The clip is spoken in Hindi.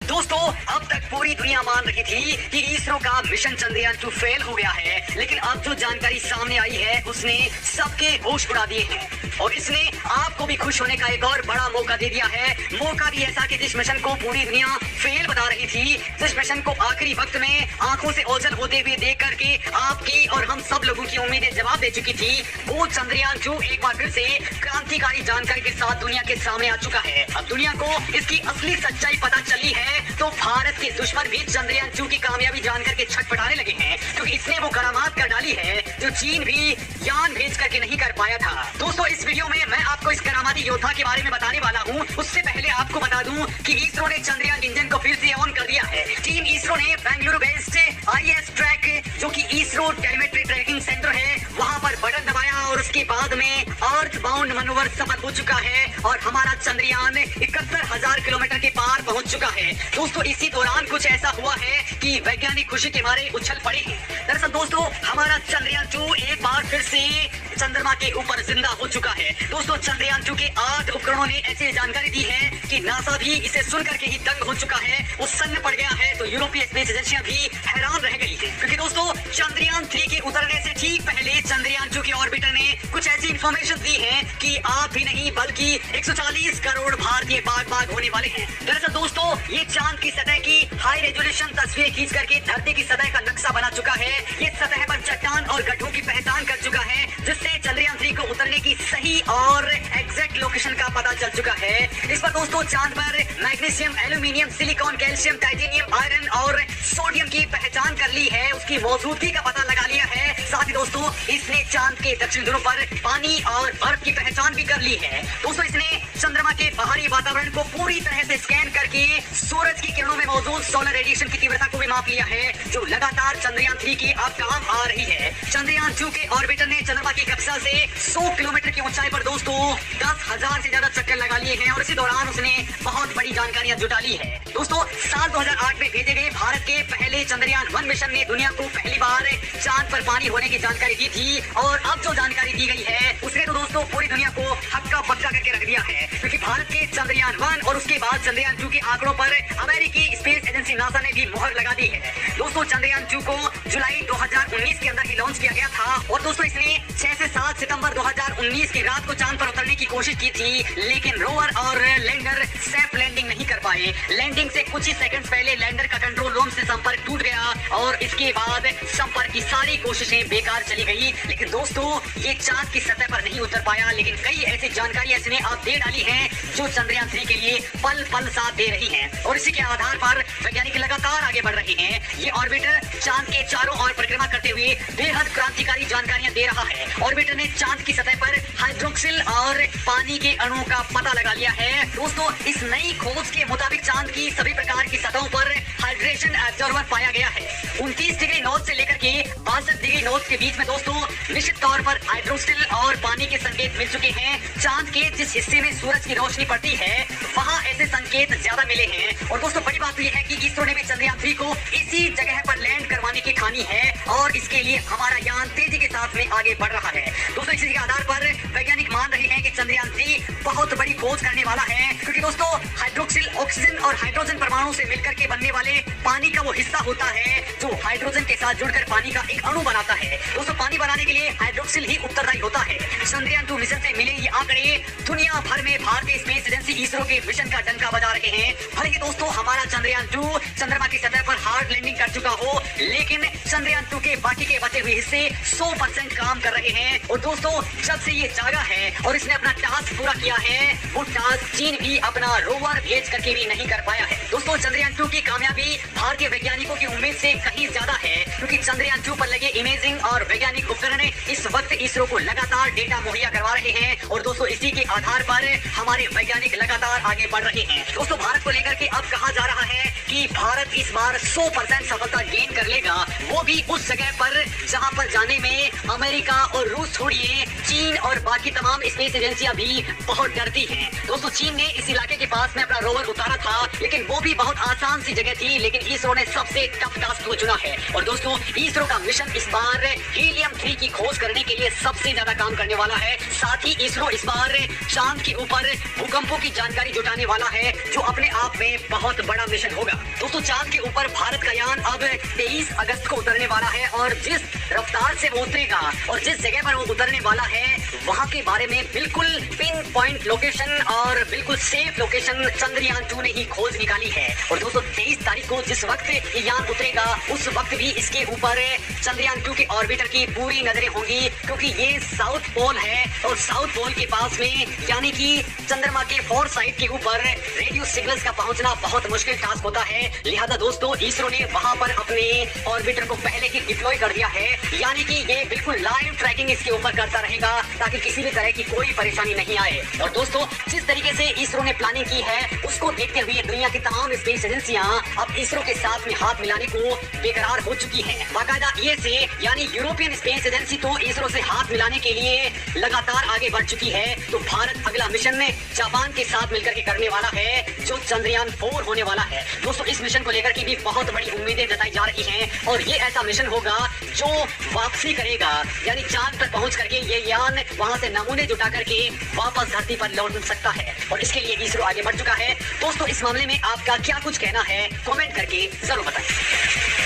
दोस्तों, अब तक पूरी दुनिया मान रही थी कि इसरो का मिशन चंद्रयान 2 फेल हो गया है, लेकिन अब जो जानकारी सामने आई है उसने सबके होश उड़ा दिए हैं और इसने आपको भी खुश होने का एक और बड़ा मौका दे दिया है। मौका भी ऐसा कि जिस मिशन को पूरी दुनिया फेल बता रही थी, जिस मिशन को आखिरी वक्त में आंखों से ओझल होते हुए देख करके आपकी और हम सब लोगों की उम्मीदें जवाब दे चुकी थी, वो चंद्रयान 2 एक बार फिर से क्रांतिकारी जानकारी के साथ दुनिया के सामने आ चुका है। अब दुनिया को इसकी असली सच्चाई पता चली है तो भारत के दुश्मन भी चंद्रयान 2 की कामयाबी जानकर के छटपटाने लगे हैं, क्योंकि इसने वो करामात कर डाली है जो चीन भी यान भेज करके नहीं कर पाया था। दोस्तों, इस वीडियो में मैं आपको इस करामाती योद्धा के बारे में बताने वाला हूँ। उससे पहले आपको बता दूं कि इसरो ने चंद्रयान इंजन को फिर से ऑन कर दिया है। टीम इसरो ने बेंगलुरु बेस्ड IS ट्रैक, जो कि इसरो टेलीमेट्री ट्रैकिंग सेंटर है, वहाँ पर बटन दबाया और उसके बाद में अर्थ बाउंड मनोवर सफल हो चुका है और हमारा चंद्रयान 71,000 किलोमीटर के पार पहुंच चुका है। दोस्तों, इसी दौरान कुछ ऐसा हुआ है कि वैज्ञानिक खुशी के मारे उछल पड़े हैं। दरअसल दोस्तों, हमारा चंद्रयान 2 एक बार फिर से चंद्रमा के ऊपर जिंदा हो चुका है। दोस्तों, चंद्रयान 2 के 8 उपकरणों ने ऐसी जानकारी दी है कि नासा भी इसे सुन करके ही दंग हो चुका है, वो सन्न पड़ गया है। तो यूरोपीय स्पेस एजेंसियां भी हैरान रह गई है, क्योंकि दोस्तों चंद्रयान 3 के उतरने से ठीक पहले चंद्रयान 2 के ऑर्बिटर ने कुछ ऐसी इंफॉर्मेशन दी है कि आप ही नहीं बल्कि 140 करोड़ भारतीय बाग होने वाले हैं। दरअसल दोस्तों, ये चांद की सतह की हाई रेजोल्यूशन तस्वीरें खींच करके धरती की सतह का नक्शा बना चुका है। ये सतह पर चट्टान और गड्ढों की पहचान कर चुका है, जिससे चंद्रयान 3 को उतरने की सही और एग्जैक्ट लोकेशन का पता चल चुका है। इस पर दोस्तों चांद पर magnesium, aluminium, silicon, calcium, titanium, iron और सोडियम की पहचान कर ली है, उसकी मौजूदगी का पता लगा लिया है। साथ ही दोस्तों, इसने चांद के दक्षिण ध्रुव पर पानी और बर्फ की पहचान भी कर ली है। दोस्तों, इसने चंद्रमा के बाहरी वातावरण को पूरी तरह से स्कैन करके सूरज की किरणों में मौजूद सोलर रेडिएशन की तीव्रता को भी माप लिया है, जो लगातार चंद्रयान 3 की अब काम आ रही है। चंद्रयान 2 के ऑर्बिटर ने चंद्रमा की कक्षा से 100 किलोमीटर की ऊंचाई पर दोस्तों 10,000 से ज्यादा चक्कर लगा लिए हैं और इसी दौरान उसने बहुत बड़ी जानकारियां जुटा ली है। दोस्तों, साल 2008 में भेजे गए भारत के पहले चंद्रयान 1 मिशन ने दुनिया को पहली बार चांद पर पानी होने की जानकारी दी थी और अब जो जानकारी दी गई है उसने तो दोस्तों पूरी दुनिया को हक्का बक्का करके रख दिया है, क्योंकि भारत के चंद्रयान 1 और उसके बाद चंद्रयान 2 के आंकड़ों पर अमेरिकी स्पेस एजेंसी नासा ने भी मुहर लगा दी है। दोस्तों, चंद्रयान 2 को जुलाई 2019 के अंदर ही लॉन्च किया गया था और दोस्तों इसने 6 से 7 सितंबर 2019 की रात को चांद पर उतरने की कोशिश की थी, लेकिन रोवर और लैंडर सेफ लैंडिंग नहीं कर पाए। लैंडिंग से कुछ ही सेकंड्स पहले लैंडर का कंट्रोल रूम से संपर्क टूट गया और इसके बाद संपर्क की सारी कोशिशें बेकार चली गई। लेकिन दोस्तों, ये चांद की सतह पर नहीं उतर पाया, लेकिन कई ऐसी जानकारी इसने आप दे डाली है जो चंद्रयान 3 के लिए पल पल साथ दे रही हैं और इसी के आधार पर वैज्ञानिक लगातार आगे बढ़ रहे हैं। ये ऑर्बिटर चांद के चारों ओर परिक्रमा करते हुए बेहद क्रांतिकारी जानकारियां दे रहा है। ऑर्बिटर ने चांद की सतह पर हाइड्रोक्सिल और पानी के अणुओं का पता लगा लिया है। दोस्तों, इस नई खोज के मुताबिक चांद की सभी प्रकार की सतहों पर हाइड्रेशन एब्जॉर्बर पाया गया है। 29 डिग्री नॉर्थ से लेकर के 62 डिग्री नॉर्थ के बीच में दोस्तों निश्चित तौर पर हाइड्रोक्सिल और पानी के संकेत मिल चुके हैं। चांद के जिस हिस्से में सूरज की रोशनी पड़ती है वहाँ ऐसे संकेत ज्यादा मिले हैं और दोस्तों बड़ी बात तो यह है कि इसरो ने भी चंद्रयान 3 को इसी जगह पर लैंड करवाने की ठानी है और इसके लिए हमारा यान तेजी के साथ में आगे बढ़ रहा है। दोस्तों, इसी के आधार पर वैज्ञानिक मान रहे हैं कि चंद्रयान 3 बहुत बड़ी खोज करने वाला है, क्योंकि दोस्तों हाइड्रोक्सिल ऑक्सीजन और हाइड्रोजन परमाणु से मिलकर के बनने वाले पानी का वो हिस्सा होता है जो हाइड्रोजन के साथ जुड़कर पानी का एक अणु बनाता है। दोस्तों, पानी बनाने के लिए हाइड्रोक्सिल ही उत्तरदायी होता है। चंद्रयान 2 मिशन से मिले ये आंकड़े दुनिया भर में भारतीय स्पेस एजेंसी इसरो के मिशन का डंका बजा रहे हैं। भले ही दोस्तों हमारा चंद्रयान 2 चंद्रमा की सतह पर हार्ड लैंडिंग कर चुका हो, लेकिन चंद्रयान 2 के बाकी के बचे हुए हिस्से 100% काम कर रहे हैं और दोस्तों जब से ये जागा है और इसने अपना टास्क पूरा किया है, वो टास्क चीन भी अपना रोवर भेज करके भी नहीं कर पाया है। दोस्तों, चंद्रयान 2 की कामयाबी भारतीय वैज्ञानिकों की उम्मीद से कहीं ज्यादा है, क्योंकि चंद्रयान 2 पर लगे इमेजिंग और वैज्ञानिक उपकरण इस वक्त इसरो को लगातार डेटा मुहैया करवा रहे हैं और दोस्तों इसी के आधार पर हमारे वैज्ञानिक लगातार आगे बढ़ रहे हैं। दोस्तों, भारत को लेकर के अब कहा जा रहा है कि भारत इस बार 100% सफलता गेन कर लेगा, वो भी उस जगह पर जहां पर जाने में अमेरिका और रूस छोड़िए चीन और बाकी तमाम स्पेस एजेंसियां भी बहुत डरती हैं। दोस्तों, चीन ने इस इलाके के पास में अपना रोवर उतारा था, लेकिन वो भी बहुत आसान सी जगह थी, लेकिन इसरो ने सबसे टफ टास्क को चुना है और दोस्तों इसरो का मिशन इस बार हीलियम 3 की खोज करने के लिए सबसे ज्यादा काम करने वाला है। साथ ही इसरो इस बार चांद के ऊपर भूकंपों की जानकारी जुटाने वाला है, जो अपने आप में बहुत बड़ा मिशन होगा। दोस्तों चांद के ऊपर भारत का यान अब 23 अगस्त को उतरने वाला है और जिस रफ्तार से वो उतरेगा और जिस जगह पर वो उतरने वाला है वहाँ के बारे में बिल्कुल पिन पॉइंट लोकेशन और बिल्कुल सेफ लोकेशन चंद्रयान 2 ने ही खोज निकाली है। और दोस्तों 23 तारीख को जिस वक्त ये यान उतरेगा उस वक्त भी इसके ऊपर चंद्रयान 2 के ऑर्बिटर की पूरी नजरें होंगी, क्योंकि ये साउथ पोल है और साउथ पोल के पास में यानी कि चंद्रमा के 4 साइड के ऊपर रेडियो सिग्नल्स का पहुंचना बहुत मुश्किल टास्क होता है। लिहाजा दोस्तों इसरो ने वहां पर अपने ऑर्बिटर को पहले ही डिप्लॉय कर दिया है, यानी कि ये बिल्कुल लाइव ट्रैकिंग इसके ऊपर करता रहेगा ताकि किसी भी तरह की कोई परेशानी नहीं आए। और दोस्तों जिस तरीके से इसरो ने प्लानिंग की है उसको देखते हुए दुनिया की तमाम स्पेस एजेंसियां अब इसरो के साथ में हाथ मिलाने को बेकरार हो चुकी हैं। बाकायदा ईएसए यानी यूरोपियन स्पेस एजेंसी तो इसरो से हाथ मिलाने के लिए लगातार आगे बढ़ चुकी है। तो भारत अगला मिशन में जापान के साथ मिलकर के करने वाला है जो चंद्रयान 4 होने वाला है। दोस्तों इस मिशन को लेकर के भी बहुत बड़ी उम्मीदें जताई जा रही हैं और ये ऐसा मिशन होगा जो वापसी करेगा, यानी चांद तक पहुंच करके ये यान वहां से नमूने जुटा करके वापस धरती पर लौट सकता है और इसके लिए इसरो आगे बढ़ चुका है। दोस्तों इस मामले में आपका क्या कुछ कहना है कमेंट करके जरूर बताएं।